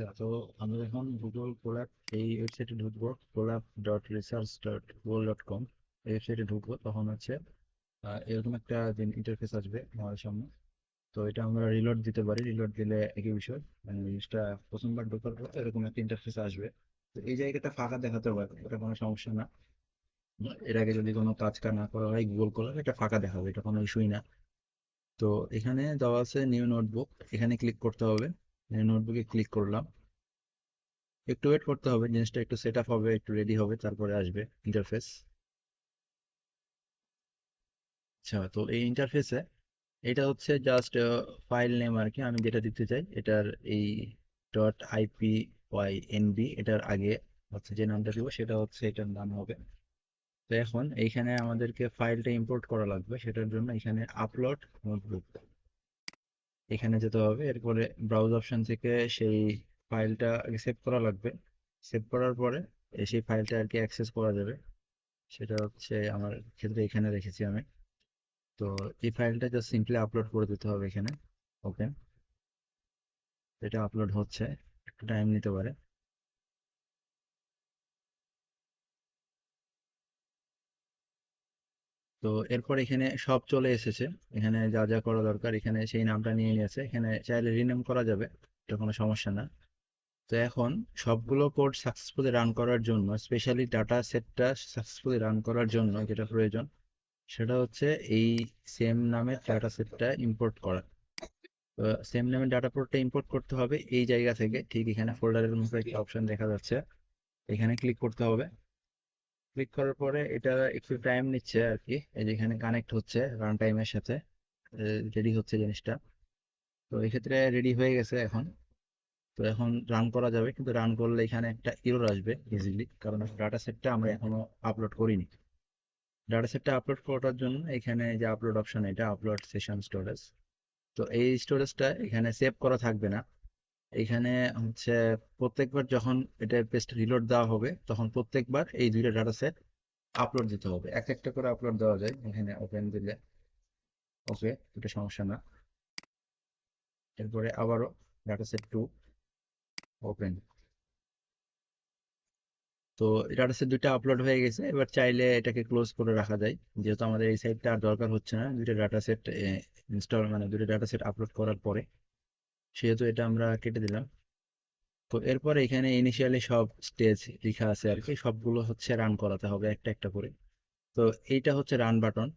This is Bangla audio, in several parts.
আচ্ছা, তো আমরা এখন গুগল কোল্যাব এই ওয়েবসাইটে ঢুকবো, collab.research.google.com। এই ওয়েবসাইটে ঢুকবো, তখন হচ্ছে এরকম একটা ইন্টারফেস আসবে আমাদের সামনে। তো এটা আমরা রিলোড দিতে পারি, রিলোড দিলে একই বিষয়, মানে জিনিসটা প্রথমবার ঢোকার পর এরকম একটা ইন্টারফেস আসবে। তো এই জায়গাটা ফাঁকা দেখাতে পারে, এটা কোনো সমস্যা না। এর আগে যদি কোনো কাজ না করা হয় গুগল কোল্যাব এটা ফাঁকা দেখাবে, এটা কোনো ইস্যুই না। তো এখানে দেওয়া আছে নিউ নোটবুক, এখানে ক্লিক করতে হবে। নিউ নোটবুকে ক্লিক করলাম। একটু ওয়েট করতে হবে, জিনিসটা একটু সেট আপ হবে, একটু রেডি হবে, তারপরে আসবে ইন্টারফেস। আচ্ছা, তো এই ইন্টারফেসে এটা হচ্ছে জাস্ট ফাইল নেম আর কি। আমি যেটা দিতে চাই এটার এই .ipynb, এটার আগে হচ্ছে যে নামটা দিব সেটা হচ্ছে এটার নাম হবে। তো এখন এইখানে আমাদেরকে ফাইলটা ইম্পোর্ট করা লাগবে, সেটার জন্য এখানে আপলোড নোটবুক এখানে যেতে হবে। এরপরে ব্রাউজ অপশন থেকে সেই ফাইলটা আগে সেভ করা লাগবে। সেভ করার পরে সেই ফাইলটা আর কি অ্যাক্সেস করা যাবে। সেটা হচ্ছে আমার ক্ষেত্রে এখানে রেখেছি আমি। তো এই ফাইলটা জাস্ট সিম্পলি আপলোড করে দিতে হবে এখানে। ওকে, এটা আপলোড হচ্ছে, একটু টাইম নিতে পারে। তো এরপর এখানে সব চলে এসেছে। এখানে যা যা করা দরকার এখানে সেই নামটা নিয়ে নিয়েছে, এখানে চাইলে রিনেম করা যাবে, এটা কোনো সমস্যা না। তো এখন সবগুলো কোড সাকসেসফুলি রান করার জন্য, স্পেশালি ডাটা সেটটা সাকসেসফুলি রান করার জন্য যেটা প্রয়োজন সেটা হচ্ছে এই সেম নামের ডাটা সেটটা ইম্পোর্ট করা। তো সেম নামের ডাটা পোর্টটা ইম্পোর্ট করতে হবে এই জায়গা থেকে, ঠিক এখানে ফোল্ডারের মধ্যে একটা অপশন দেখা যাচ্ছে, এখানে ক্লিক করতে হবে। ক্লিক করার পরে এটা একটু টাইম নিচ্ছে আর কি, এই যে এখানে কানেক্ট হচ্ছে রান টাইমের সাথে, রেডি হচ্ছে জিনিসটা। তো এক্ষেত্রে রেডি হয়ে গেছে এখন। তো এখন রান করা যাবে, কিন্তু রান করলে এখানে একটা এরর আসবে ইজিলি, কারণ ডাটা সেটটা আমরা এখনো আপলোড করিনি। ডাটা সেটটা আপলোড করার জন্য এখানে যে আপলোড অপশন, এটা আপলোড সেশন স্টোরেজ। তো এই স্টোরেজটা এখানে সেভ করা থাকবে না। এখানে হচ্ছে প্রত্যেকবার যখন এটা পেজটা রিলোড দেওয়া হবে তখন প্রত্যেকবার এই দুইটা ডাটা সেট আপলোড দিতে হবে, এক একটা করে আপলোড দেওয়া যায় এখানে ওপেন দিলে। ওকে, এটা সমস্যা না। এরপরে আবারও ডাটা সেট টু ওপেন। তো ডাটা সেট দুইটা আপলোড হয়ে গেছে, এবার চাইলে এটাকে ক্লোজ করে রাখা যায়। যেহেতু আমাদের এই সাইটটা আর দরকার হচ্ছে না দুইটা ডাটা সেট ইনস্টল, মানে দুইটা ডাটা সেট আপলোড করার পরে, সেহেতু এটা আমরা কেটে দিলাম। তো এরপরে এখানে ইনিশিয়ালি সব স্টেজ লেখা আছে আর কি, সবগুলো হচ্ছে রান করাতে হবে একটা একটা করে। তো এইটা হচ্ছে রান বাটন।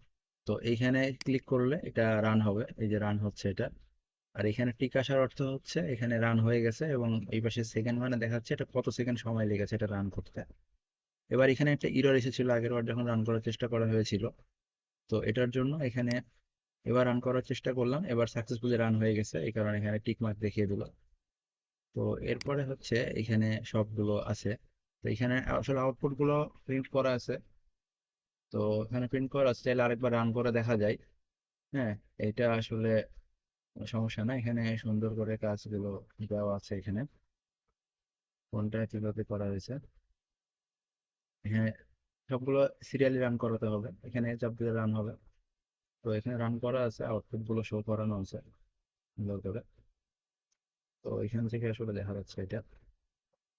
তো এইখানে ক্লিক করলে এটা রান হবে, এই যে রান হচ্ছে এটা। আর এখানে টিক আসার অর্থ হচ্ছে এখানে রান হয়ে গেছে, এবং এই পাশে সেকেন্ড মানে দেখাচ্ছে এটা কত সেকেন্ড সময় লেগেছে এটা রান করতে। এবার এখানে একটা ইরর এসেছিল আগের বার যখন রান করার চেষ্টা করা হয়েছিল। তো এটার জন্য এখানে এবার রান করার চেষ্টা করলাম, এবার সাকসেসফুলি রান হয়ে গেছে, এই কারণে এখানে টিক মার্ক দেখিয়ে দিল। তো এরপরে হচ্ছে এখানে সবগুলো আছে। তো এখানে আসলে আউটপুট গুলো প্রিন্ট করা আছে। তো এখানে প্রিন্ট করা আছে, চাইলে আরেকবার রান করে দেখা যায়। হ্যাঁ, এটা আসলে কোনো সমস্যা না, এখানে সুন্দর করে কাজগুলো দেওয়া আছে এখানে, কোনটা কিভাবে করা হয়েছে। এখানে সবগুলো সিরিয়ালি রান করাতে হবে, এখানে চাপ দিলে রান হবে। তো এখানে রান করা আছে, আউটপুট গুলো শো করানো আছে সুন্দর করে। তো এখান থেকে আসলে দেখা যাচ্ছে এটা।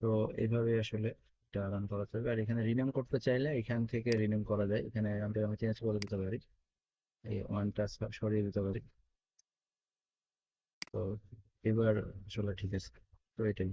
তো এইভাবে আসলে এটা রান করা যাবে। আর এখানে রিনেম করতে চাইলে এখান থেকে রিনেম করা যায়, এখানে আমি চেঞ্জ করে দিতে পারি, এই ওয়ানটা সরিয়ে দিতে পারি। তো এবার আসলে ঠিক আছে। তো এটাই।